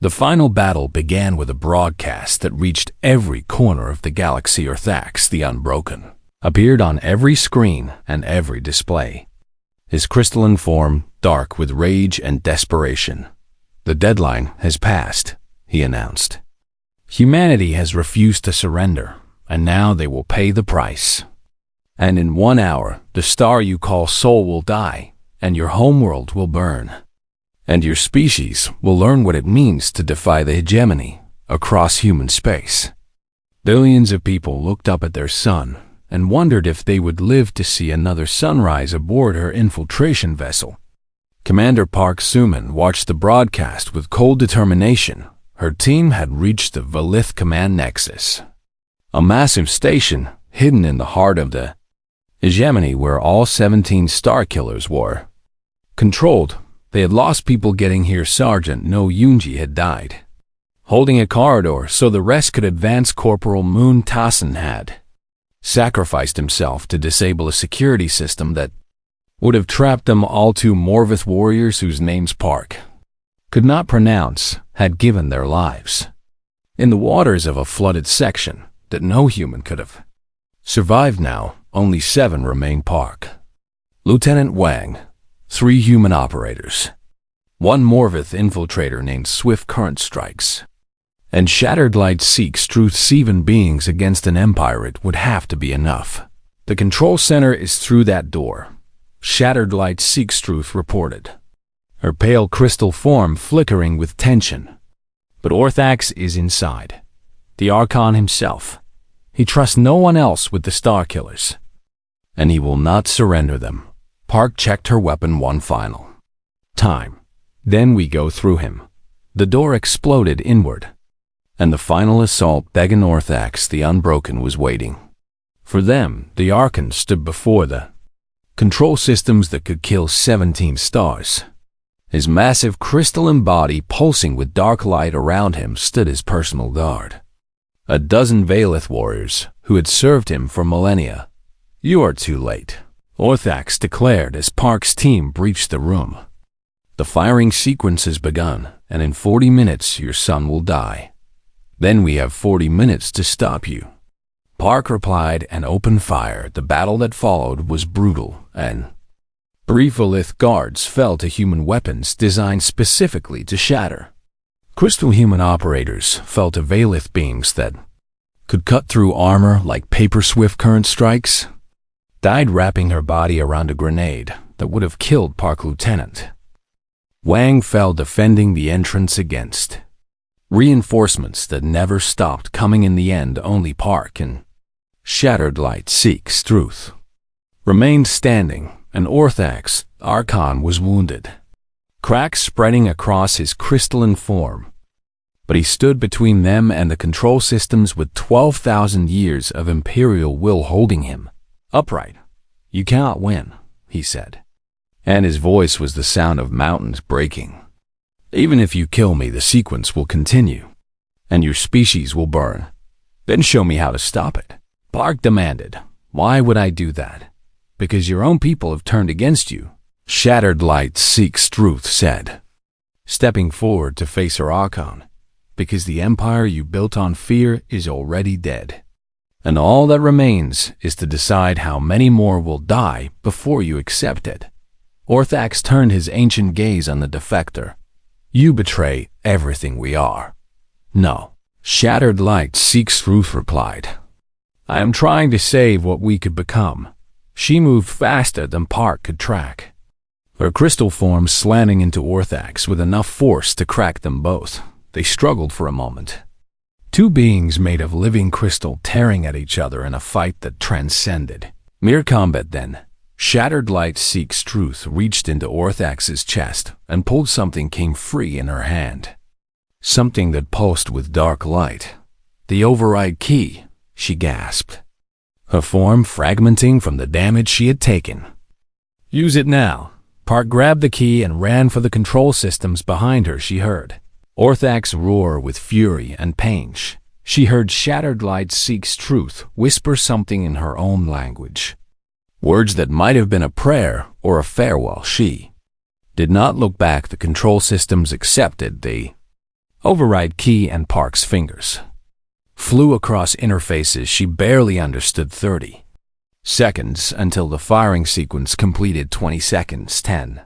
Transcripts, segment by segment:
The final battle began with a broadcast that reached every corner of the galaxy. Orthax, the Unbroken, appeared on every screen and every display, his crystalline form dark with rage and desperation. "The deadline has passed," he announced. "Humanity has refused to surrender, and now they will pay the price. And in 1 hour, the star you call Sol will die, and your homeworld will burn. And your species will learn what it means to defy the hegemony across human space." Billions of people looked up at their sun and wondered if they would live to see another sunrise aboard her infiltration vessel. Commander Park Suman watched the broadcast with cold determination. Her team had reached the Valith Command Nexus, a massive station hidden in the heart of the hegemony where all 17 Starkillers were controlled. They had lost people getting here. Sergeant No Yunji had died, holding a corridor so the rest could advance. Corporal Moon Tassin had sacrificed himself to disable a security system that would have trapped them all. 2 Morvith warriors whose names Park could not pronounce had given their lives in the waters of a flooded section that no human could have survived. Now, only 7 remain. Park, Lieutenant Wang, 3 human operators, 1 Morvith infiltrator named Swift Current Strikes, and Shattered Light seeks truth. 7 beings against an empire. It would have to be enough. "The control center is through that door," Shattered Light seeks truth reported, her pale crystal form flickering with tension. "But Orthax is inside, the Archon himself. He trusts no one else with the Starkillers, and he will not surrender them." Park checked her weapon one final time. "Then we go through him." The door exploded inward, and the final assault. Began. Orthax, the Unbroken, was waiting for them. The Archon stood before the control systems that could kill 17 stars. His massive crystalline body pulsing with dark light around him stood his personal guard, a dozen Valith warriors who had served him for millennia. "You are too late," Orthax declared as Park's team breached the room. "The firing sequence has begun, and in 40 minutes your son will die. Then we have 40 minutes to stop you." Park replied and opened fire. The battle that followed was brutal, and brief Valith guards fell to human weapons designed specifically to shatter. Crystal human operators fell to Valith beams that could cut through armor like paper. Swift Current Strikes died wrapping her body around a grenade that would have killed Park. Lieutenant Wang fell defending the entrance against reinforcements that never stopped coming. In the end, only Park and Shattered Light seeks truth remained standing, and Orthax, Archon, was wounded, cracks spreading across his crystalline form. But he stood between them and the control systems with 12,000 years of Imperial will holding him upright. "You cannot win," he said, and his voice was the sound of mountains breaking. "Even if you kill me, the sequence will continue, and your species will burn. Then show me how to stop it." Park demanded. "Why would I do that?" "Because your own people have turned against you," Shattered Light seeks truth said, stepping forward to face her Archon. "Because the empire you built on fear is already dead, and all that remains is to decide how many more will die before you accept it." Orthax turned his ancient gaze on the defector. "You betray everything we are." "No," Shattered Light seeks truth replied. "I am trying to save what we could become." She moved faster than Park could track, her crystal form slanting into Orthax with enough force to crack them both. They struggled for a moment, 2 beings made of living crystal tearing at each other in a fight that transcended mere combat. Then Shattered Light seeks truth reached into Orthax's chest and pulled something came free in her hand, something that pulsed with dark light. "The override key," she gasped, her form fragmenting from the damage she had taken. "Use it now." Park grabbed the key and ran for the control systems behind her. She heard Orthax roar with fury and pain. She heard Shattered Light seeks truth whisper something in her own language, words that might have been a prayer or a farewell. She did not look back. The control systems accepted the override key and Park's fingers flew across interfaces she barely understood. 30 seconds until the firing sequence completed. 20 seconds. 10.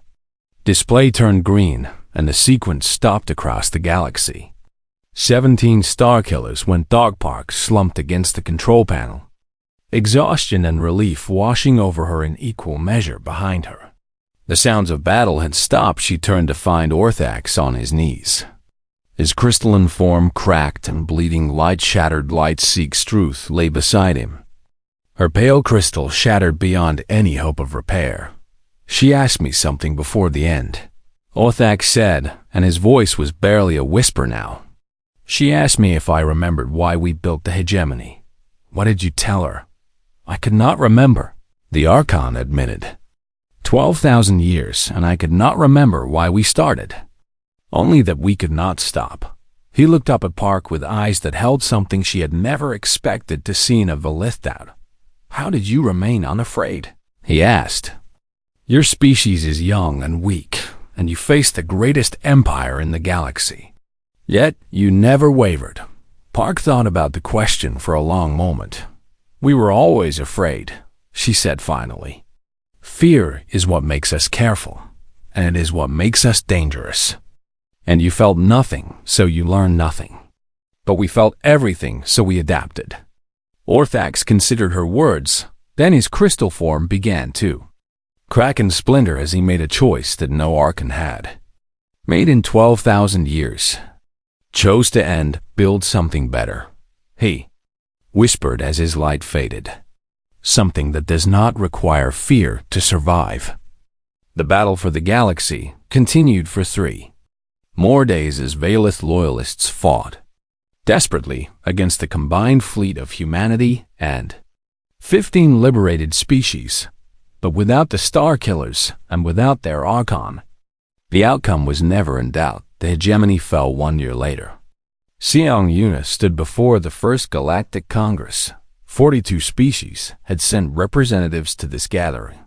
Display turned green, and the sequence stopped across the galaxy. 17 Starkillers went dog. Park slumped against the control panel, exhaustion and relief washing over her in equal measure behind her. The sounds of battle had stopped. She turned to find Orthax on his knees. His crystalline form cracked and bleeding. Light-shattered Light-Seek's truth lay beside him, her pale crystal shattered beyond any hope of repair. She asked me something before the end, Orthax said, and his voice was barely a whisper now. She asked me if I remembered why we built the hegemony. What did you tell her? I could not remember, the Archon admitted. 12,000 years, and I could not remember why we started. Only that we could not stop. He looked up at Park with eyes that held something she had never expected to see in a Velithad. How did you remain unafraid? He asked. Your species is young and weak, and you face the greatest empire in the galaxy. Yet you never wavered. Park thought about the question for a long moment. We were always afraid, she said finally. Fear is what makes us careful, and it is what makes us dangerous. And you felt nothing, so you learned nothing. But we felt everything, so we adapted. Orthax considered her words, then his crystal form began to crack and splinter as he made a choice that no Archon had. Made in 12,000 years. Chose to end, build something better. He whispered as his light faded. Something that does not require fear to survive. The battle for the galaxy continued for 3 more days as Velith loyalists fought desperately against the combined fleet of humanity and 15 liberated species, but without the Starkillers and without their Archon. The outcome was never in doubt. The hegemony fell 1 year later. Siang Yuna stood before the first Galactic Congress. 42 species had sent representatives to this gathering.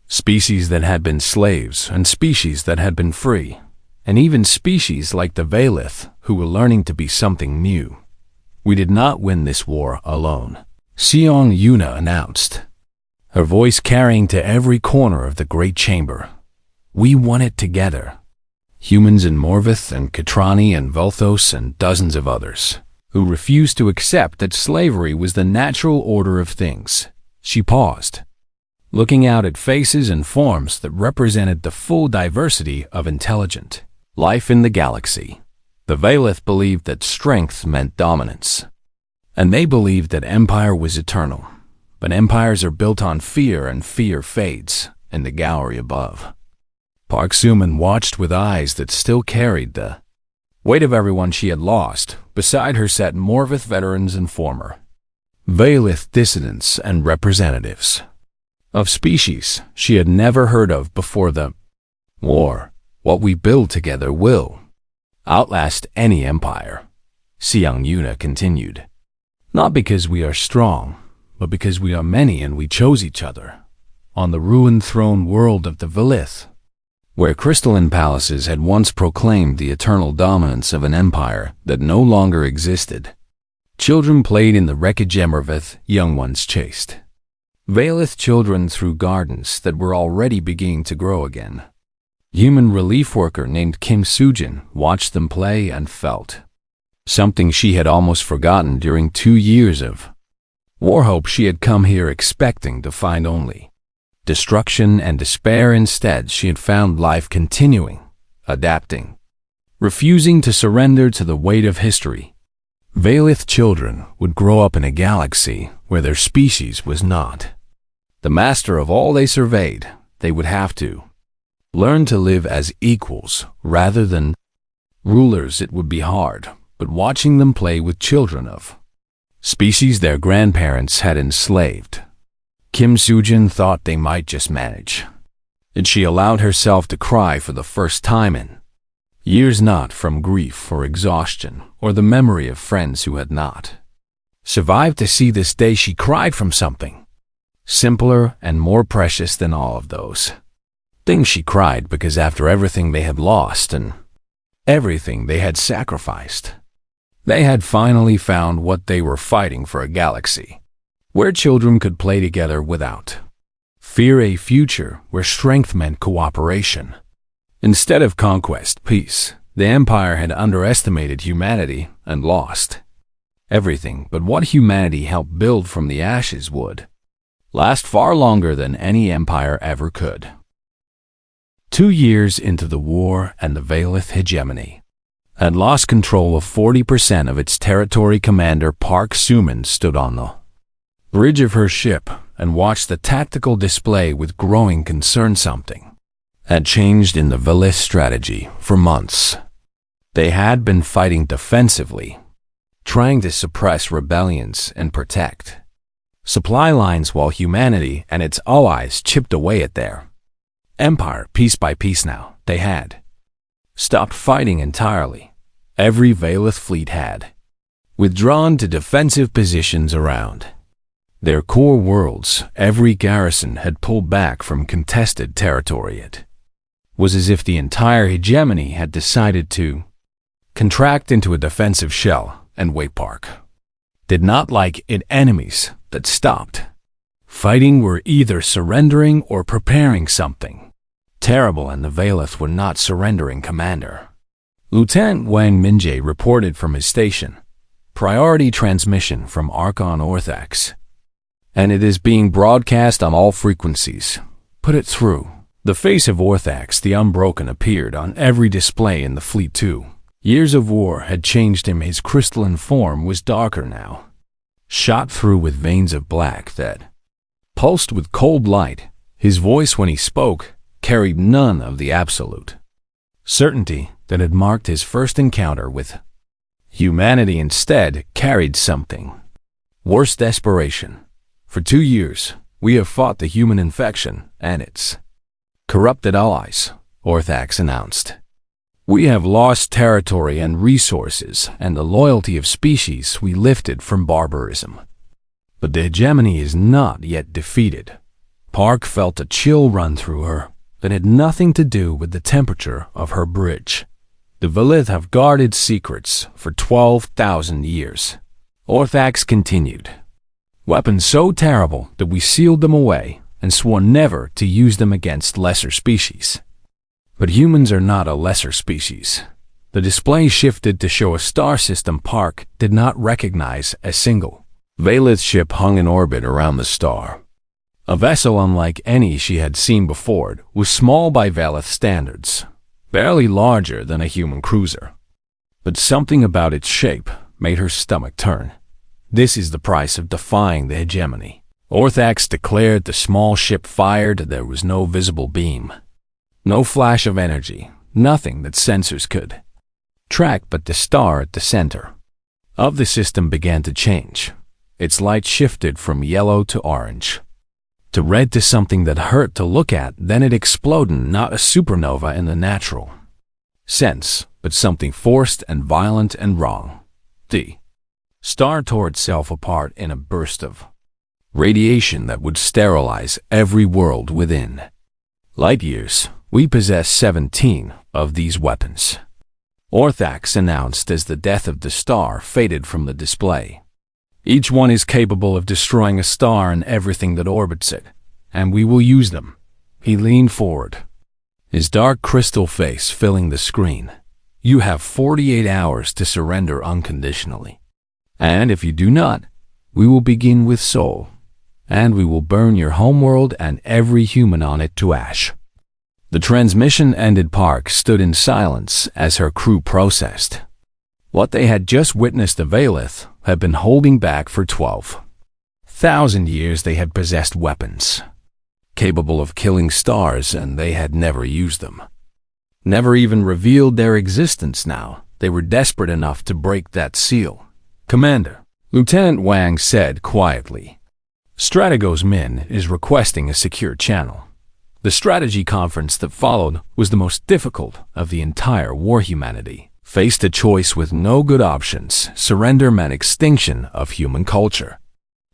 Species that had been slaves and species that had been free, and even species like the Velith who were learning to be something new. We did not win this war alone, Siang Yuna announced, her voice carrying to every corner of the great chamber. We won it together. Humans in Morvith and Katrani and Velthos and dozens of others, who refused to accept that slavery was the natural order of things. She paused, looking out at faces and forms that represented the full diversity of intelligent life in the galaxy. The Velith believed that strength meant dominance, and they believed that empire was eternal. But empires are built on fear, and fear fades in the gallery above. Park Suman watched with eyes that still carried the weight of everyone she had lost. Beside her sat Morvith veterans and former Velith dissidents and representatives of species she had never heard of before the war. What we build together will outlast any empire, Siang Yuna continued. Not because we are strong, but because we are many and we chose each other. On the ruined throne world of the Velith, where crystalline palaces had once proclaimed the eternal dominance of an empire that no longer existed, children played in the wreckage. Emervith, young ones chased Velith children through gardens that were already beginning to grow again. Human relief worker named Kim Sujin watched them play and felt something she had almost forgotten during 2 years of warhope. She had come here expecting to find only destruction and despair. Instead, she had found life continuing, adapting, refusing to surrender to the weight of history. Velith children would grow up in a galaxy where their species was not the master of all they surveyed. They would have to learn to live as equals rather than rulers. It would be hard, but watching them play with children of species their grandparents had enslaved, Kim Sujin thought they might just manage. And she allowed herself to cry for the first time in years, not from grief or exhaustion or the memory of friends who had not survived to see this day. She cried from something simpler and more precious than all of those things. She cried because after everything they had lost and everything they had sacrificed. They had finally found what they were fighting for: a galaxy where children could play together without fear, a future where strength meant cooperation instead of conquest, peace. The Empire had underestimated humanity and lost everything, but what humanity helped build from the ashes would last far longer than any empire ever could. 2 years into the war, and the Valith hegemony had lost control of 40% of its territory. Commander Park Suman stood on the bridge of her ship and watched the tactical display with growing concern. Something had changed in the Valith strategy. For months, they had been fighting defensively, trying to suppress rebellions and protect supply lines, while humanity and its allies chipped away at their empire piece by piece. Now they had stopped fighting entirely. Every Valith fleet had withdrawn to defensive positions around their core worlds. Every garrison had pulled back from contested territory. It was as if the entire hegemony had decided to contract into a defensive shell and wait. Park did not like it. Enemies that stopped fighting were either surrendering or preparing something terrible, and the Valith were not surrendering. Commander Lieutenant Wang Minjie reported from his station. Priority transmission from Archon Orthax, and it is being broadcast on all frequencies. Put it through. The face of Orthax the Unbroken appeared on every display in the fleet. 2 years of war had changed him. His crystalline form was darker now, shot through with veins of black that pulsed with cold light. His voice, when he spoke, carried none of the absolute certainty that had marked his first encounter with humanity. Instead, carried something worse: desperation. For 2 years, we have fought the human infection and its corrupted allies, Orthax announced. We have lost territory and resources and the loyalty of species we lifted from barbarism. But the hegemony is not yet defeated. Park felt a chill run through her that had nothing to do with the temperature of her bridge. The Valith have guarded secrets for 12,000 years. Orthax continued. Weapons so terrible that we sealed them away and swore never to use them against lesser species. But humans are not a lesser species. The display shifted to show a star system. Park did not recognize a single Valith ship hung in orbit around the star. A vessel unlike any she had seen before. It was small by Valith standards, barely larger than a human cruiser. But something about its shape made her stomach turn. This is the price of defying the hegemony, Orthax declared. The small ship fired. There was no visible beam, no flash of energy, nothing that sensors could track, but the star at the center of the system began to change. Its light shifted from yellow to orange, to red, to something that hurt to look at. Then it exploded, not a supernova in the natural sense, but something forced and violent and wrong. The star tore itself apart in a burst of radiation that would sterilize every world within light years. We possess 17 of these weapons, Orthax announced as the death of the star faded from the display. Each one is capable of destroying a star and everything that orbits it, and we will use them. He leaned forward, his dark crystal face filling the screen. You have 48 hours to surrender unconditionally. And if you do not, we will begin with Sol, and we will burn your homeworld and every human on it to ash. The transmission ended. Park stood in silence as her crew processed what they had just witnessed. The Valith had been holding back for 12,000 years. They had possessed weapons capable of killing stars, and they had never used them, never even revealed their existence. Now they were desperate enough to break that seal. Commander, Lieutenant Wang said quietly, Strategos Min is requesting a secure channel. The strategy conference that followed was the most difficult of the entire war. Humanity faced a choice with no good options. Surrender meant extinction of human culture.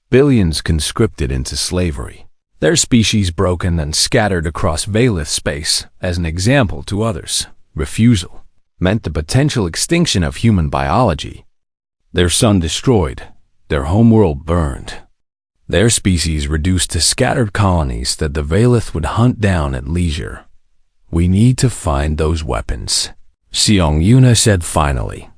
Billions conscripted into slavery, their species broken and scattered across Valith space as an example to others. Refusal meant the potential extinction of human biology. Their sun destroyed, their homeworld burned, their species reduced to scattered colonies that the Valith would hunt down at leisure. We need to find those weapons, Seong Yuna said finally.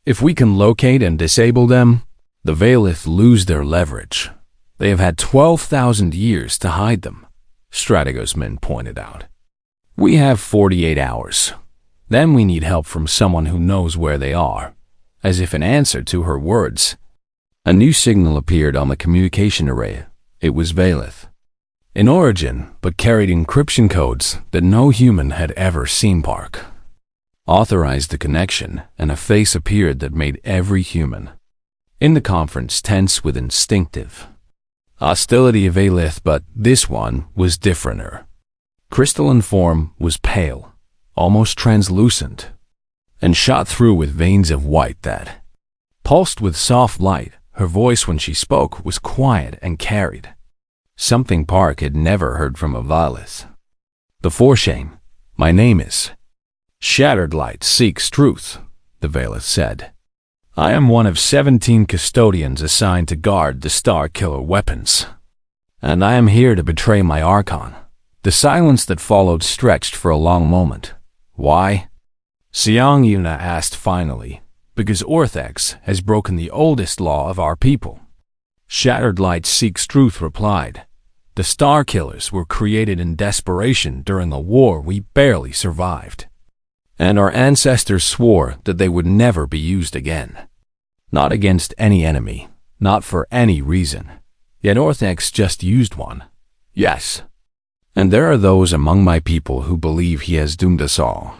If we can locate and disable them, the Valith lose their leverage. They have had 12,000 years to hide them, Strategos men pointed out. We have 48 hours. Then we need help from someone who knows where they are. As if in answer to her words, a new signal appeared on the communication array. It was Valith. In origin, but carried encryption codes that no human had ever seen. Park authorized the connection, and a face appeared that made every human in the conference tense with instinctive hostility of Valith, but this one was differenter. Crystalline form was pale, almost translucent, and shot through with veins of white that pulsed with soft light. Her voice when she spoke was quiet and carried something Park had never heard from a Valith before. Shame. My name is Shattered Light Seeks Truth, the Valith said. I am one of 17 custodians assigned to guard the Star Killer weapons, and I am here to betray my Archon. The silence that followed stretched for a long moment. Why? Seong Yuna asked finally. Because Orthex has broken the oldest law of our people. Shattered Light Seeks Truth replied. The Star Killers were created in desperation during a war we barely survived. And our ancestors swore that they would never be used again. Not against any enemy, not for any reason. Yet Orthex just used one. Yes. And there are those among my people who believe he has doomed us all.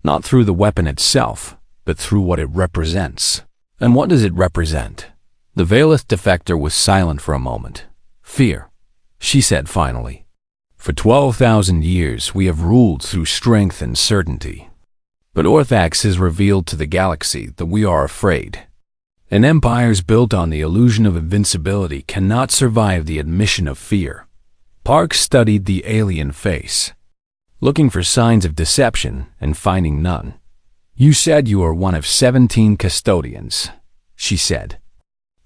Not through the weapon itself, but through what it represents. And what does it represent? The Valith defector was silent for a moment. Fear, she said finally. For 12,000 years we have ruled through strength and certainty. But Orthax has revealed to the galaxy that we are afraid. And empires built on the illusion of invincibility cannot survive the admission of fear. Park studied the alien face, looking for signs of deception and finding none. You said you are one of 17 custodians, she said.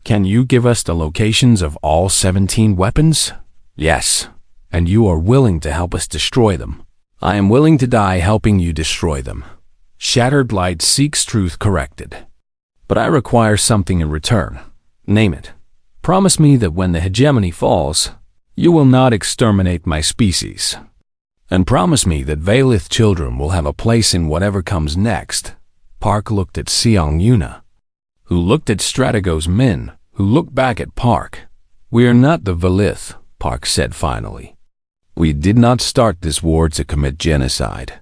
Can you give us the locations of all 17 weapons? Yes. And you are willing to help us destroy them. I am willing to die helping you destroy them. Shattered Light Seeks Truth corrected. But I require something in return. Name it. Promise me that when the hegemony falls, you will not exterminate my species. And promise me that Valith children will have a place in whatever comes next. Park looked at Seong Yuna, who looked at Strategos Min, who looked back at Park. We are not the Valith, Park said finally. We did not start this war to commit genocide.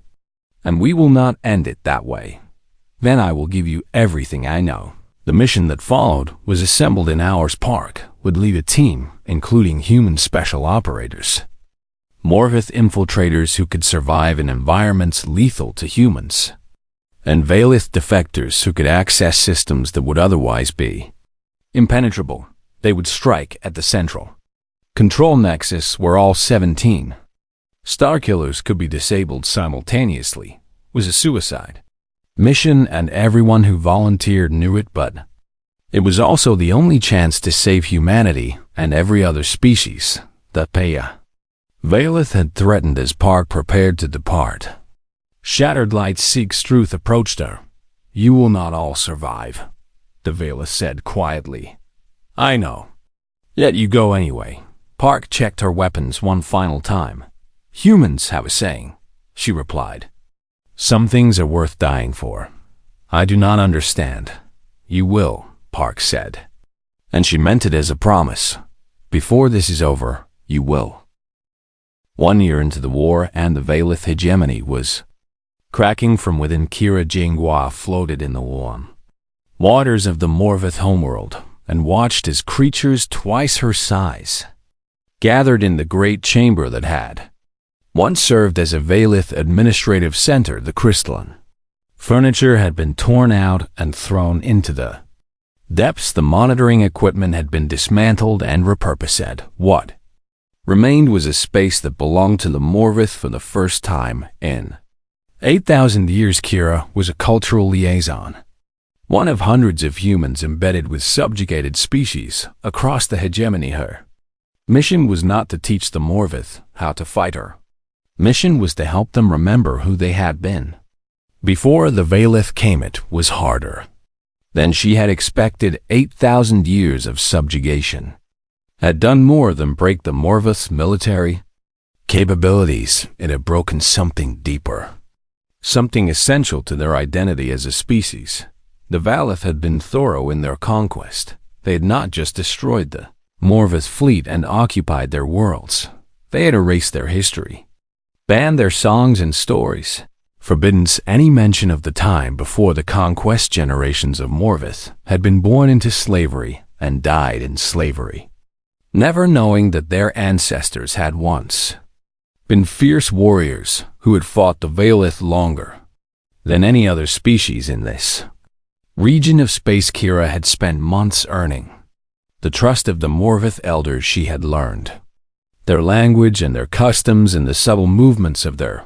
And we will not end it that way. Then I will give you everything I know. The mission that followed was assembled in hours. Park would lead a team, including human special operators. Morvith infiltrators who could survive in environments lethal to humans. And Valith defectors who could access systems that would otherwise be impenetrable. They would strike at the central control nexus where all 17 Starkillers could be disabled simultaneously. Was a suicide mission, and everyone who volunteered knew it, but it was also the only chance to save humanity and every other species. The Peya Valith had threatened as Park prepared to depart. Shattered Light Seeks Truth approached her. You will not all survive, the Valith said quietly. I know. Yet you go anyway. Park checked her weapons one final time. Humans have a saying, she replied. Some things are worth dying for. I do not understand. You will, Park said. And she meant it as a promise. Before this is over, you will. 1 year into the war, and the Valith hegemony was cracking from within. Kira Jinghua floated in the warm waters of the Morvith homeworld and watched as creatures twice her size gathered in the great chamber that had once served as a Valith administrative center. The crystalline furniture had been torn out and thrown into the depths. The monitoring equipment had been dismantled and repurposed. What remained was a space that belonged to the Morvith for the first time in 8,000 years Kira was a cultural liaison, one of hundreds of humans embedded with subjugated species across the hegemony. Her mission was not to teach the Morvith how to fight her. Mission was to help them remember who they had been. Before the Valith came, it was harder than she had expected. 8,000 years of subjugation had done more than break the Morvith's military capabilities. It had broken something deeper, something essential to their identity as a species. The Valith had been thorough in their conquest. They had not just destroyed the Morvith fleet and occupied their worlds. They had erased their history, banned their songs and stories, forbidden any mention of the time before the conquest. Generations of Morvith had been born into slavery and died in slavery, never knowing that their ancestors had once been fierce warriors who had fought the Valith longer than any other species in this region of space. Kira had spent months earning the trust of the Morvith elders. She had learned their language and their customs and the subtle movements of their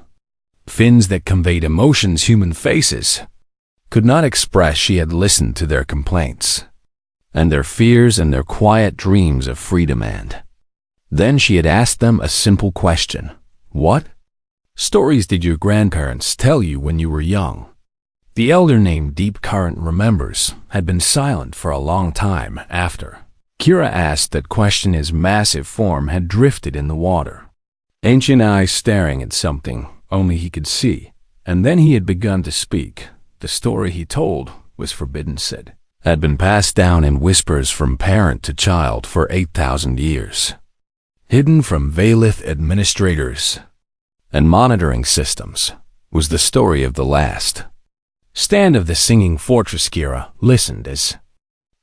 fins that conveyed emotions human faces could not express. She had listened to their complaints and their fears and their quiet dreams of freedom, and then she had asked them a simple question. What stories did your grandparents tell you when you were young? The elder, named Deep Current Remembers, had been silent for a long time after Kira asked that question. His massive form had drifted in the water, ancient eyes staring at something only he could see, and then he had begun to speak. The story he told was forbidden, said, had been passed down in whispers from parent to child for 8,000 years, hidden from Valith administrators and monitoring systems, was the story of the last stand of the Singing Fortress. Kira listened as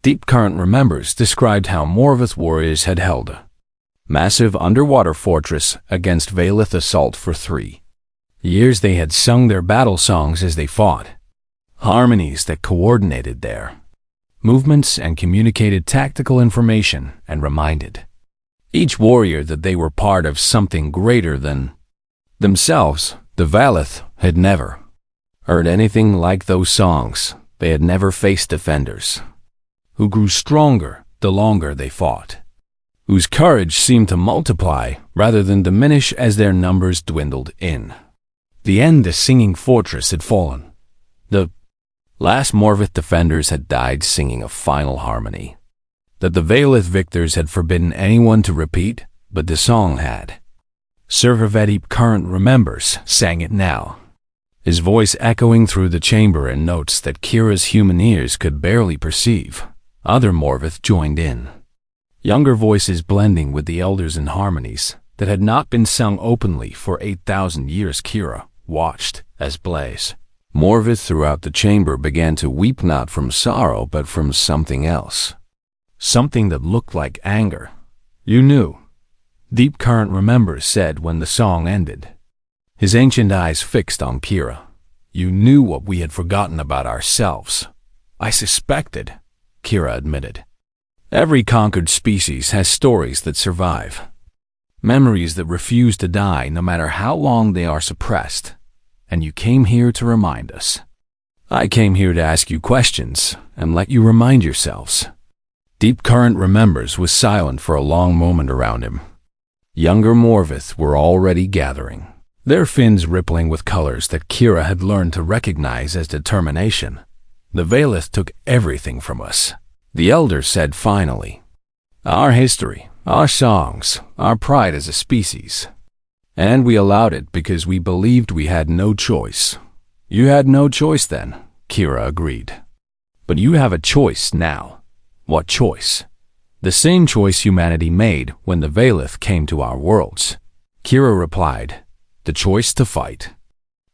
Deep Current Remembers described how Morvith warriors had held a massive underwater fortress against Valith assault for 3 years. They had sung their battle songs as they fought, harmonies that coordinated their movements and communicated tactical information and reminded each warrior that they were part of something greater than themselves. The Valith had never heard anything like those songs. They had never faced defenders who grew stronger the longer they fought, whose courage seemed to multiply rather than diminish as their numbers dwindled. In the end, the Singing Fortress had fallen. The last Morvith defenders had died singing a final harmony that the Valith victors had forbidden anyone to repeat, but the song had. Deep Current Remembers sang it now, his voice echoing through the chamber in notes that Kira's human ears could barely perceive. Other Morvith joined in, younger voices blending with the elders in harmonies that had not been sung openly for 8,000 years. Kira watched as Blaze Morvith throughout the chamber began to weep, not from sorrow but from something else, something that looked like anger. You knew, Deep Current Remembers said when the song ended, his ancient eyes fixed on Kira. You knew what we had forgotten about ourselves. I suspected, Kira admitted. Every conquered species has stories that survive, memories that refuse to die no matter how long they are suppressed. And you came here to remind us. I came here to ask you questions and let you remind yourselves. Deep Current Remembers was silent for a long moment. Around him, younger Morvith were already gathering, their fins rippling with colors that Kira had learned to recognize as determination. The Valith took everything from us, the elder said finally. Our history, our songs, our pride as a species. And we allowed it because we believed we had no choice. You had no choice then, Kira agreed. But you have a choice now. What choice? The same choice humanity made when the Valith came to our worlds. Kira replied, the choice to fight.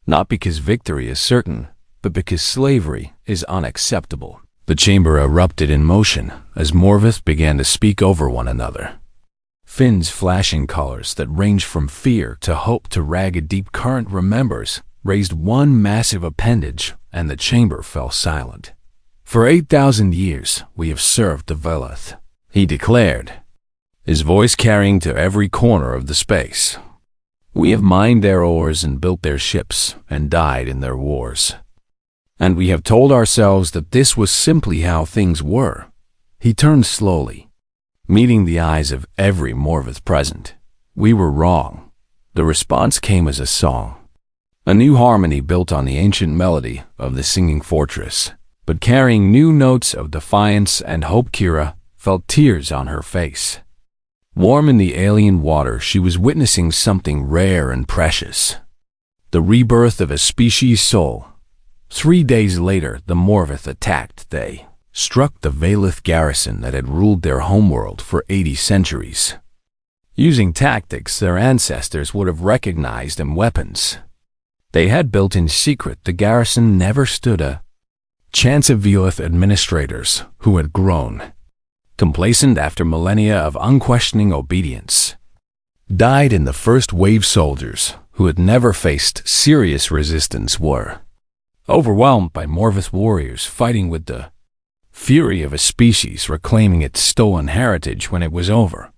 Not because victory is certain, but because slavery is unacceptable. The chamber erupted in motion as Morvith began to speak over one another. Fins flashing colors that ranged from fear to hope to ragged. Deep Current Remembers raised one massive appendage, and the chamber fell silent. For 8,000 years we have served the Valith, he declared, his voice carrying to every corner of the space. We have mined their ores and built their ships and died in their wars. And we have told ourselves that this was simply how things were. He turned slowly, meeting the eyes of every Morvith present. We were wrong. The response came as a song. A new harmony built on the ancient melody of the singing fortress, but carrying new notes of defiance and hope. Kira felt tears on her face. Warm in the alien water, she was witnessing something rare and precious. The rebirth of a species soul. 3 days later, the Morvith attacked. They struck the Valith garrison that had ruled their homeworld for 80 centuries. Using tactics their ancestors would have recognized and weapons they had built in secret, the garrison never stood a chance of Valith administrators who had grown complacent after millennia of unquestioning obedience. Died in the first wave. Soldiers who had never faced serious resistance were overwhelmed by Morvith warriors fighting with the fury of a species reclaiming its stolen heritage. When it was over,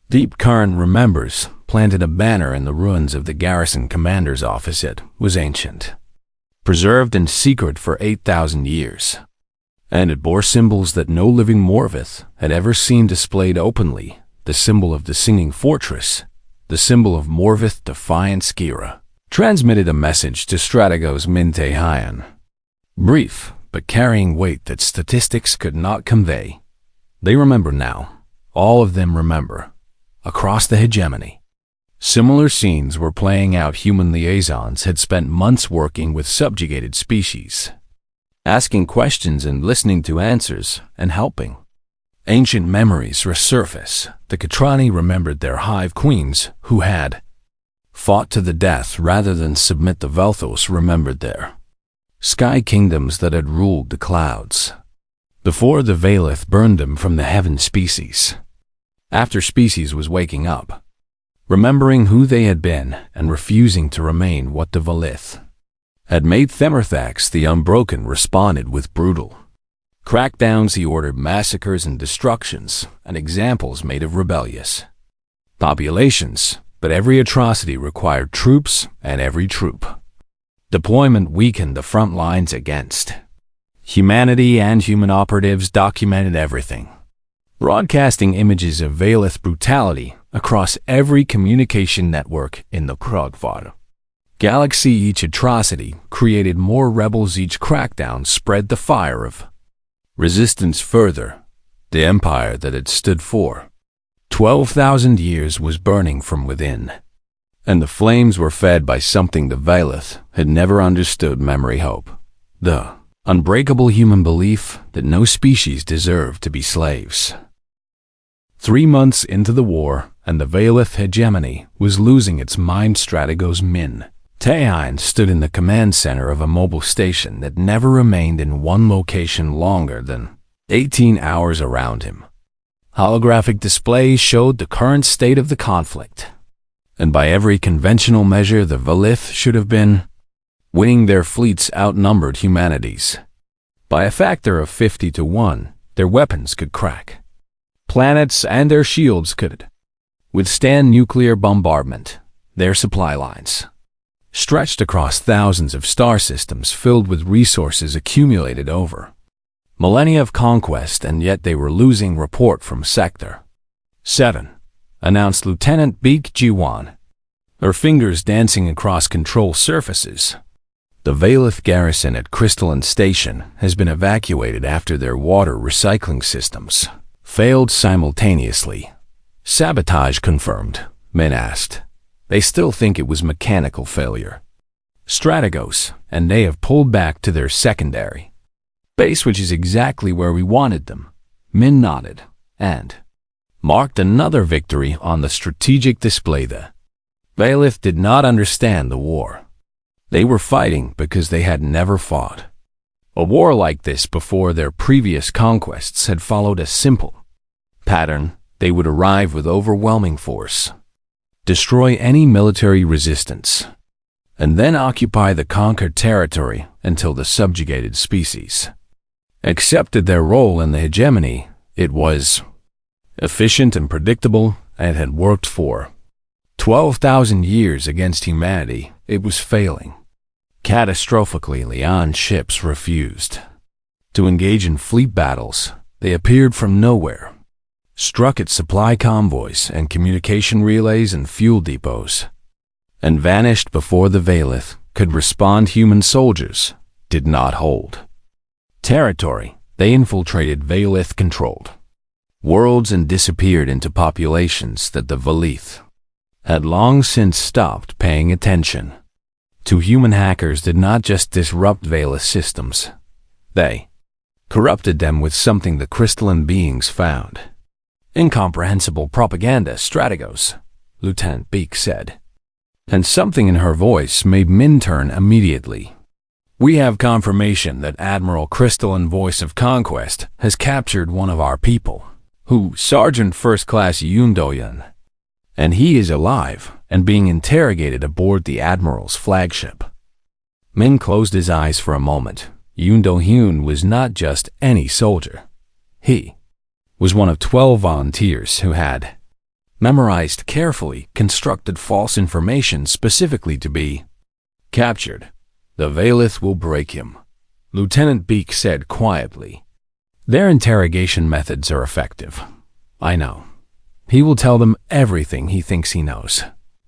Deep Current remembers planted a banner in the ruins of the garrison commander's office. It was ancient, preserved in secret for 8,000 years, and it bore symbols that no living Morvith had ever seen displayed openly. The symbol of the singing fortress, the symbol of Morvith defiance. Kira transmitted a message to Strategos Minte Hyan, brief but carrying weight that statistics could not convey. They remember now. All of them remember. Across the hegemony, similar scenes were playing out. Human liaisons had spent months working with subjugated species, asking questions and listening to answers and helping. Ancient memories resurface. The Katrani remembered their hive queens who had fought to the death rather than submit. The Velthos remembered their sky kingdoms that had ruled the clouds before the Valith burned them from the heaven. Species after species was waking up, remembering who they had been and refusing to remain what the Valith had made. Themerthax the Unbroken responded with brutal crackdowns. He ordered massacres and destructions and examples made of rebellious populations, but every atrocity required troops, and every troop deployment weakened the front lines against humanity, and human operatives documented everything, broadcasting images of Valith brutality across every communication network in the Krogvad galaxy. Each atrocity created more rebels. Each crackdown spread the fire of resistance further. The empire that had stood for 12,000 years was burning from within, and the flames were fed by something the Valith had never understood. Memory, hope, the unbreakable human belief that no species deserved to be slaves. 3 months into the war, and the Valith hegemony was losing its mind. Strategos Min Tehin stood in the command center of a mobile station that never remained in one location longer than 18 hours. Around him, holographic displays showed the current state of the conflict, and by every conventional measure the Valith should have been winning. Their fleets outnumbered humanity's by a factor of 50 to 1. Their weapons could crack planets, and their shields could withstand nuclear bombardment. Their supply lines stretched across thousands of star systems filled with resources accumulated over millennia of conquest, and yet they were losing. Report from Sector 7, announced Lieutenant Beek Jiwan, her fingers dancing across control surfaces. The Valith garrison at Crystalline Station has been evacuated after their water recycling systems failed simultaneously. Sabotage confirmed, Min asked. They still think it was mechanical failure. Strategos, and they have pulled back to their secondary base, which is exactly where we wanted them. Min nodded, and marked another victory on the strategic display. The Valith did not understand the war. They were fighting because they had never fought a war like this before. Their previous conquests had followed a simple pattern. They would arrive with overwhelming force, destroy any military resistance, and then occupy the conquered territory until the subjugated species accepted their role in the hegemony. It was efficient and predictable, and had worked for 12,000 years against humanity, it was failing. Catastrophically, Leon's ships refused to engage in fleet battles. They appeared from nowhere, struck at supply convoys and communication relays and fuel depots, and vanished before the Valith could respond. Human soldiers did not hold territory. They infiltrated Valith-controlled worlds and disappeared into populations that the Valith had long since stopped paying attention to. Human hackers did not just disrupt Valith systems. They corrupted them with something the crystalline beings found. Incomprehensible propaganda, Strategos, Lieutenant Beak said. And something in her voice made Min turn immediately. We have confirmation that Admiral Crystalline Voice of Conquest has captured one of our people, Sergeant First Class Yoon Do-yun, and he is alive and being interrogated aboard the Admiral's flagship. Min closed his eyes for a moment. Yoon Do-hyun was not just any soldier. He was one of 12 volunteers who had memorized carefully constructed false information specifically to be captured. The Valith will break him, Lieutenant Beak said quietly. Their interrogation methods are effective. I know. He will tell them everything he thinks he knows.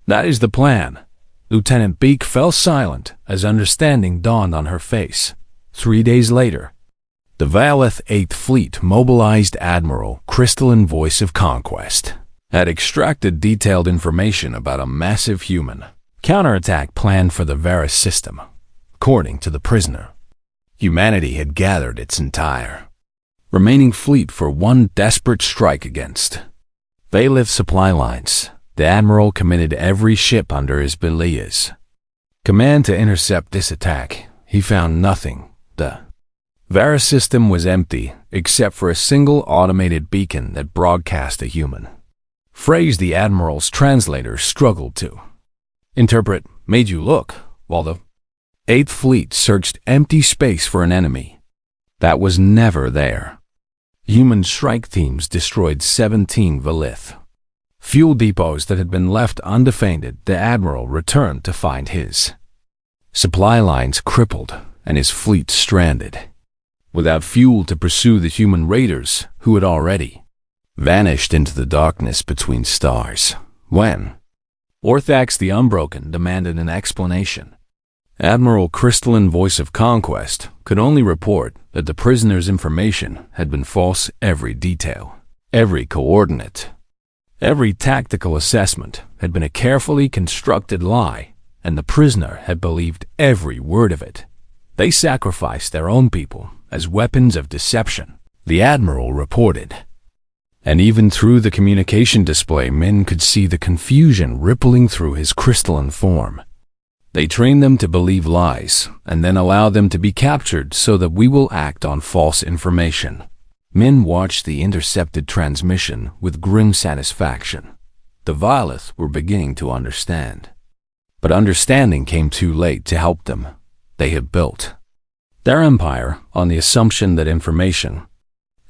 That is the plan. Lieutenant Beak fell silent as understanding dawned on her face. 3 days later, the Valith 8th Fleet mobilized Admiral Crystalline Voice of Conquest, had extracted detailed information about a massive human counterattack plan for the Varus system. According to the prisoner, humanity had gathered its entire remaining fleet for one desperate strike against Valith supply lines. The Admiral committed every ship under his Belias command to intercept this attack. He found nothing. The Varus system was empty except for a single automated beacon that broadcast a human phrase the Admiral's translator struggled to interpret. Made you look, while the 8th Fleet searched empty space for an enemy that was never there. Human strike teams destroyed 17 Valith fuel depots that had been left undefended. The Admiral returned to find his supply lines crippled and his fleet stranded, without fuel to pursue the human raiders who had already vanished into the darkness between stars. When Orthax the Unbroken demanded an explanation, Admiral Crystalline Voice of Conquest could only report that the prisoner's information had been false. Every detail, every coordinate, every tactical assessment had been a carefully constructed lie, and the prisoner had believed every word of it. They sacrificed their own people as weapons of deception, the Admiral reported. And even through the communication display, Min could see the confusion rippling through his crystalline form. They train them to believe lies and then allow them to be captured so that we will act on false information. Min watched the intercepted transmission with grim satisfaction. The Valith were beginning to understand. But understanding came too late to help them. They had built their empire on the assumption that information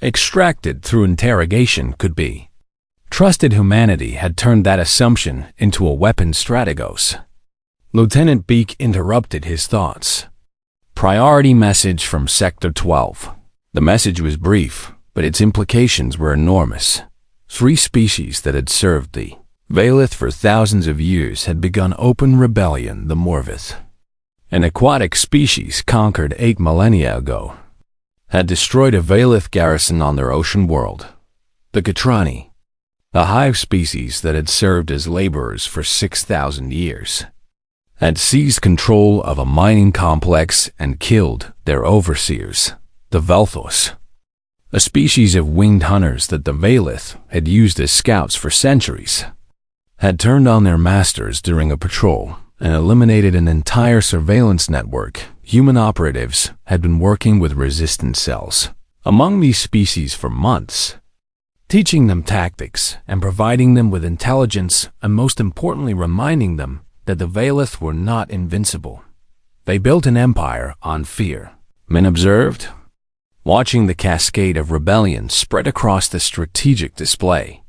extracted through interrogation could be trusted. Humanity had turned that assumption into a weapon. Strategos, Lieutenant Beak interrupted his thoughts. Priority message from Sector 12. The message was brief, but its implications were enormous. 3 species that had served the Valith for thousands of years had begun open rebellion. The Morvith, an aquatic species conquered 8 millennia ago, had destroyed a Valith garrison on their ocean world. The Katrani, a hive species that had served as laborers for 6,000 years, had seized control of a mining complex and killed their overseers. The Velthos, a species of winged hunters that the Valith had used as scouts for centuries, had turned on their masters during a patrol and eliminated an entire surveillance network. Human operatives had been working with resistance cells among these species for months, teaching them tactics and providing them with intelligence, and most importantly reminding them that the Valith were not invincible. They built an empire on fear. Min observed, watching the cascade of rebellion spread across the strategic display.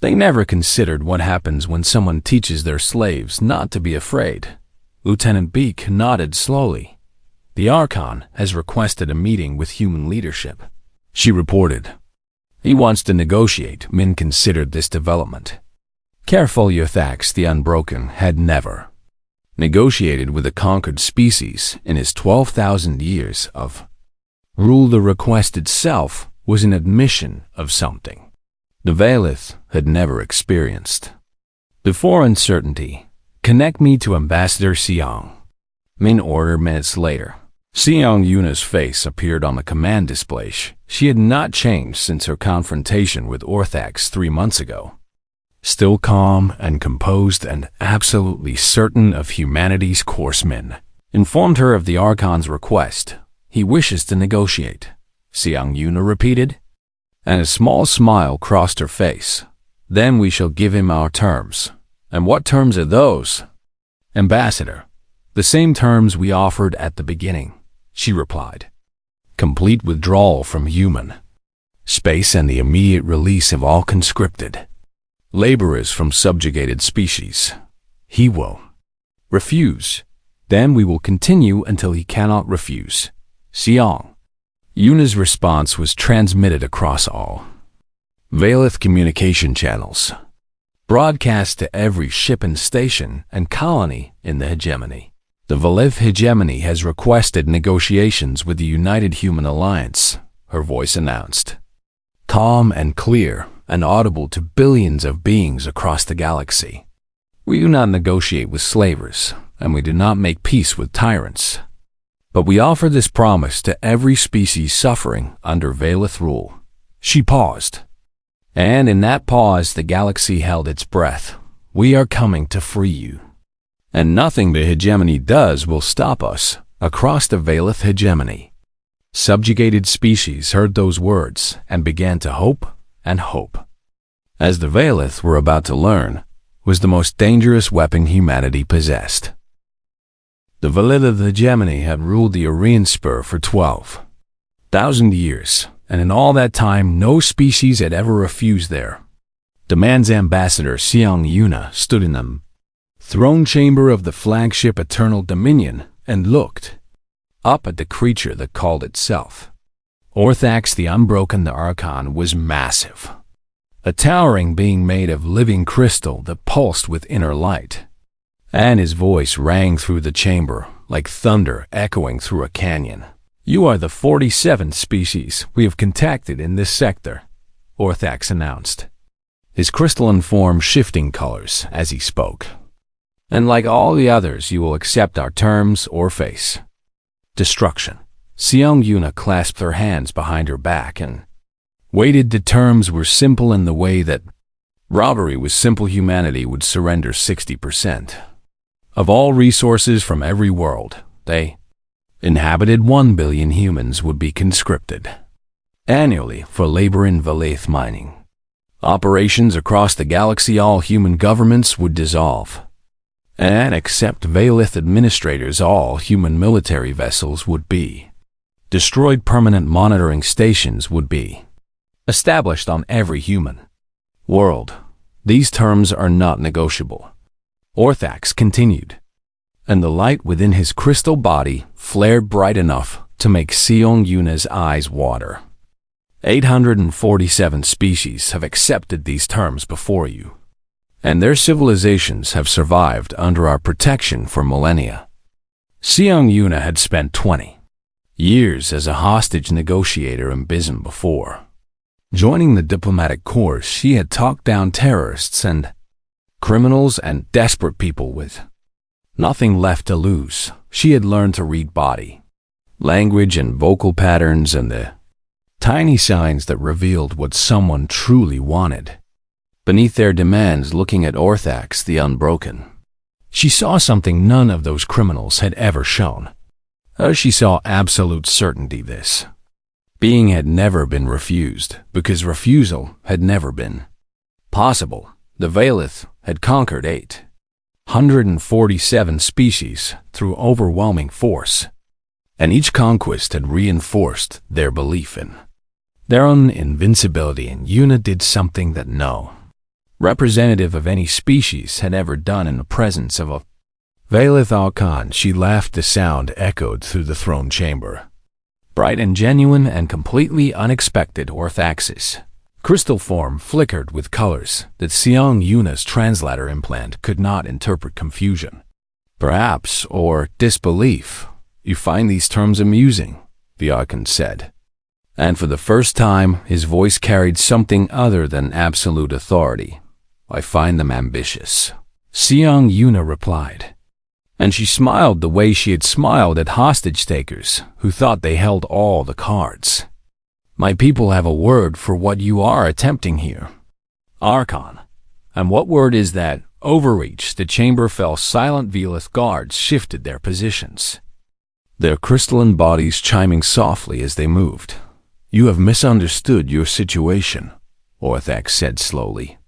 They never considered what happens when someone teaches their slaves not to be afraid. Lieutenant Beak nodded slowly. The Archon has requested a meeting with human leadership, she reported. He wants to negotiate. Min considered this development. Careful Yothax the Unbroken had never negotiated with a conquered species in his 12,000 years of rule. The request itself was an admission of something the Valith had never experienced. Before uncertainty, connect me to Ambassador Siong. Min ordered minutes later. Siong Yuna's face appeared on the command display. She had not changed since her confrontation with Orthax 3 months ago. Still calm and composed and absolutely certain of humanity's course, Min informed her of the Archon's request. He wishes to negotiate, Siong Yuna repeated, and a small smile crossed her face. Then we shall give him our terms. And what terms are those? Ambassador, the same terms we offered at the beginning, she replied. Complete withdrawal from human space and the immediate release of all conscripted laborers from subjugated species. He will refuse. Then we will continue until he cannot refuse. Siong Yuna's response was transmitted across all Valith communication channels, broadcast to every ship and station and colony in the hegemony. The Valith hegemony has requested negotiations with the United Human Alliance, her voice announced. Calm and clear and audible to billions of beings across the galaxy. We do not negotiate with slavers, and we do not make peace with tyrants. But we offer this promise to every species suffering under Valith rule. She paused. And in that pause the galaxy held its breath. We are coming to free you. And nothing the hegemony does will stop us. Across the Valith hegemony, subjugated species heard those words and began to hope and hope. As the Valith were about to learn, was the most dangerous weapon humanity possessed. The Valith hegemony had ruled the Aryan Spur for 12,000 years, and in all that time no species had ever refused their demands. Ambassador Siong Yuna stood in the throne chamber of the flagship Eternal Dominion and looked up at the creature that called itself Orthax the Unbroken. The Archon was massive, a towering being made of living crystal that pulsed with inner light, and his voice rang through the chamber like thunder echoing through a canyon. You are the 47th species we have contacted in this sector, Orthax announced, his crystalline form shifting colors as he spoke. And like all the others, you will accept our terms or face destruction. Siong Yuna clasped her hands behind her back and waited. The terms were simple in the way that robbery was simple. Humanity would surrender 60% of all resources from every world they inhabited. 1 billion humans would be conscripted annually for labor in Valith mining operations across the galaxy. All human governments would dissolve, and except Valith administrators, all human military vessels would be destroyed. Permanent monitoring stations would be established on every human world. These terms are not negotiable, Orthax continued, and the light within his crystal body flared bright enough to make Siong Yuna's eyes water. 847 species have accepted these terms before you, and their civilizations have survived under our protection for millennia. Siong Yuna had spent 20 years as a hostage negotiator in Bism before joining the diplomatic corps. She had talked down terrorists and criminals and desperate people with nothing left to lose. She had learned to read body language and vocal patterns and the tiny signs that revealed what someone truly wanted. Beneath their demands, looking at Orthax the Unbroken, she saw something none of those criminals had ever shown. She saw absolute certainty. This being had never been refused, because refusal had never been possible. The Valith had conquered 847 species through overwhelming force, and each conquest had reinforced their belief in their own invincibility. And Yuna did something that no representative of any species had ever done in the presence of a Valith Archon. She laughed. The sound echoed through the throne chamber. Bright and genuine and completely unexpected orthaxis. Crystal form flickered with colors that Seong Yuna's translator implant could not interpret. Confusion, perhaps, or disbelief. You find these terms amusing, the Archon said. And for the first time, his voice carried something other than absolute authority. I find them ambitious, Seong Yuna replied. And she smiled the way she had smiled at hostage-takers who thought they held all the cards. My people have a word for what you are attempting here, Archon. And what word is that? Overreach. The chamber fell silent. Velith guards shifted their positions, their crystalline bodies chiming softly as they moved. You have misunderstood your situation, Orthax said slowly.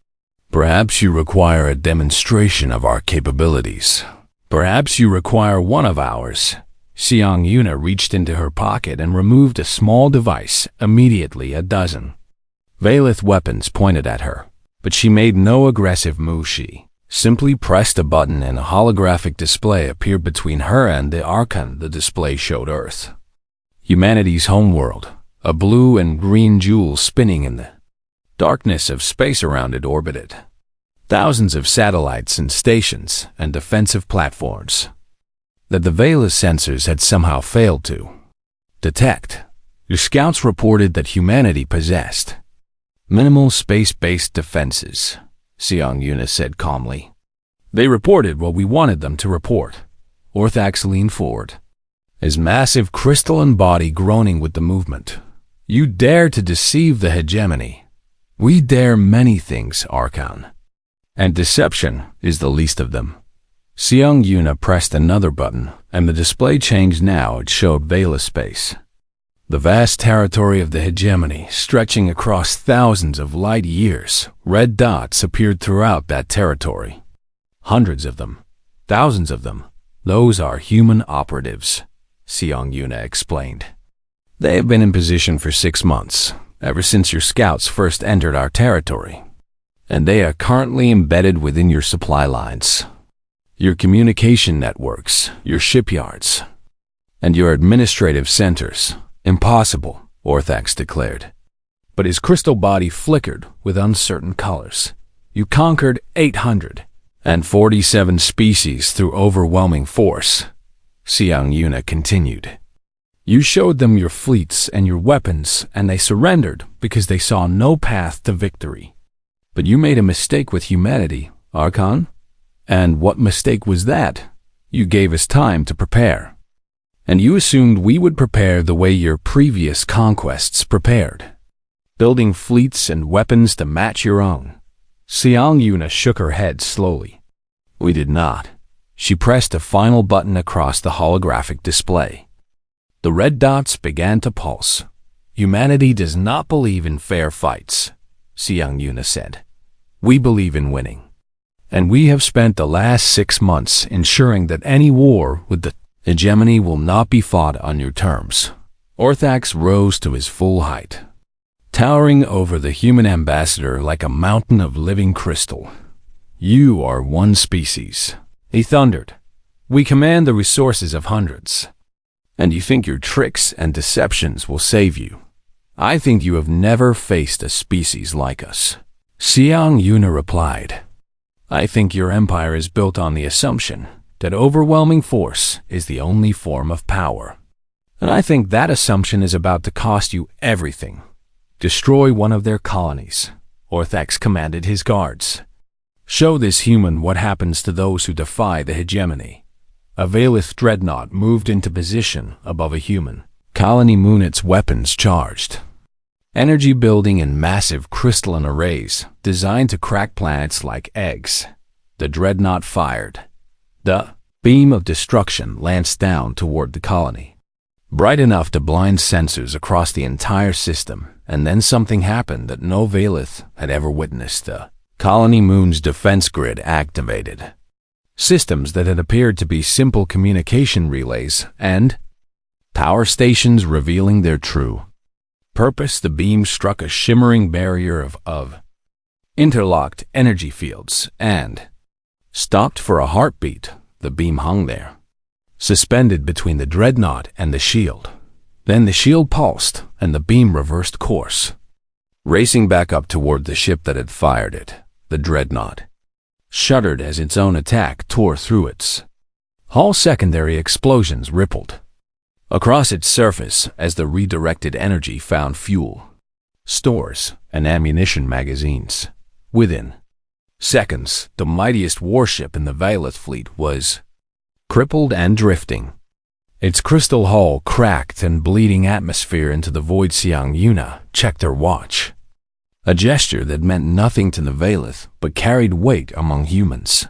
Perhaps you require a demonstration of our capabilities. Perhaps you require one of ours. Seong Yuna reached into her pocket and removed a small device. Immediately, a dozen Valith weapons pointed at her, but she made no aggressive move. She simply pressed a button and a holographic display appeared between her and the Archon. The display showed Earth, humanity's homeworld, a blue and green jewel spinning in the darkness of space around it orbited. Thousands of satellites and stations and defensive platforms that the Valith sensors had somehow failed to detect. Your scouts reported that humanity possessed minimal space-based defenses, Seong Yuna said calmly. They reported what we wanted them to report. Orthax leaned forward, his massive crystalline body groaning with the movement. You dare to deceive the hegemony. We dare many things, Archon, and deception is the least of them. Seong Yuna pressed another button, and the display changed. Now it showed Valith space, the vast territory of the hegemony stretching across thousands of light years. Red dots appeared throughout that territory. Hundreds of them, thousands of them. Those are human operatives, Seong Yuna explained. They have been in position for 6 months, ever since your scouts first entered our territory, and they are currently embedded within your supply lines, your communication networks, your shipyards, and your administrative centers. Impossible, Orthax declared. But his crystal body flickered with uncertain colors. You conquered 847 species through overwhelming force, Seong Yuna continued. You showed them your fleets and your weapons, and they surrendered because they saw no path to victory. But you made a mistake with humanity, Archon. And what mistake was that? You gave us time to prepare. And you assumed we would prepare the way your previous conquests prepared, building fleets and weapons to match your own. Seong Yuna shook her head slowly. We did not. She pressed a final button across the holographic display. The red dots began to pulse. Humanity does not believe in fair fights, Seong Yuna said. We believe in winning. And we have spent the last 6 months ensuring that any war with the hegemony will not be fought on your terms. Orthax rose to his full height, towering over the human ambassador like a mountain of living crystal. You are one species, he thundered. We command the resources of hundreds. And you think your tricks and deceptions will save you. I think you have never faced a species like us, Seong Yuna replied. I think your empire is built on the assumption that overwhelming force is the only form of power. And I think that assumption is about to cost you everything. Destroy one of their colonies, Orthax commanded his guards. Show this human what happens to those who defy the hegemony. A Valith dreadnought moved into position above a human colony moon, its weapons charged, energy building in massive crystalline arrays designed to crack planets like eggs. The dreadnought fired. The beam of destruction lanced down toward the colony, bright enough to blind sensors across the entire system. And then something happened that no Valith had ever witnessed. The colony moon's defense grid activated. Systems that had appeared to be simple communication relays and power stations revealing their true purpose. The beam struck a shimmering barrier of interlocked energy fields, and stopped for a heartbeat. The beam hung there, suspended between the dreadnought and the shield. Then the shield pulsed, and the beam reversed course, racing back up toward the ship that had fired it. The dreadnought shuddered as its own attack tore through its hull. Secondary explosions rippled across its surface as the redirected energy found fuel, stores, and ammunition magazines. Within seconds, the mightiest warship in the Valeth fleet was crippled and drifting, its crystal hull cracked and bleeding atmosphere into the void. Xiang Yuna checked her watch, a gesture that meant nothing to the Valeth but carried weight among humans.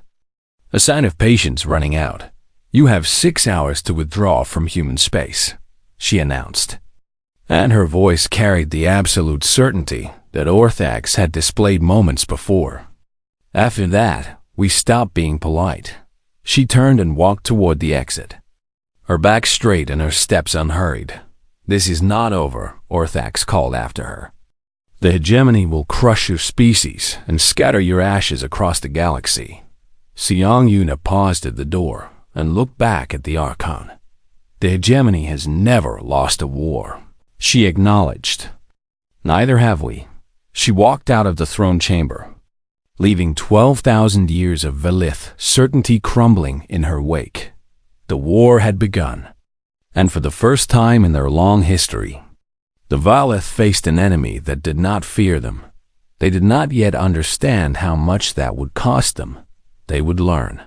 A sign of patience running out. "You have 6 hours to withdraw from human space," she announced, and her voice carried the absolute certainty that Orthax had displayed moments before. "After that, we stop being polite." She turned and walked toward the exit, her back straight and her steps unhurried. "This is not over," Orthax called after her. "The hegemony will crush your species and scatter your ashes across the galaxy." Xiang Yuna paused at the door and looked back at the Archon. "The hegemony has never lost a war," she acknowledged. "Neither have we." She walked out of the throne chamber, leaving 12,000 years of Valith certainty crumbling in her wake. The war had begun, and for the first time in their long history, the Valith faced an enemy that did not fear them. They did not yet understand how much that would cost them. They would learn.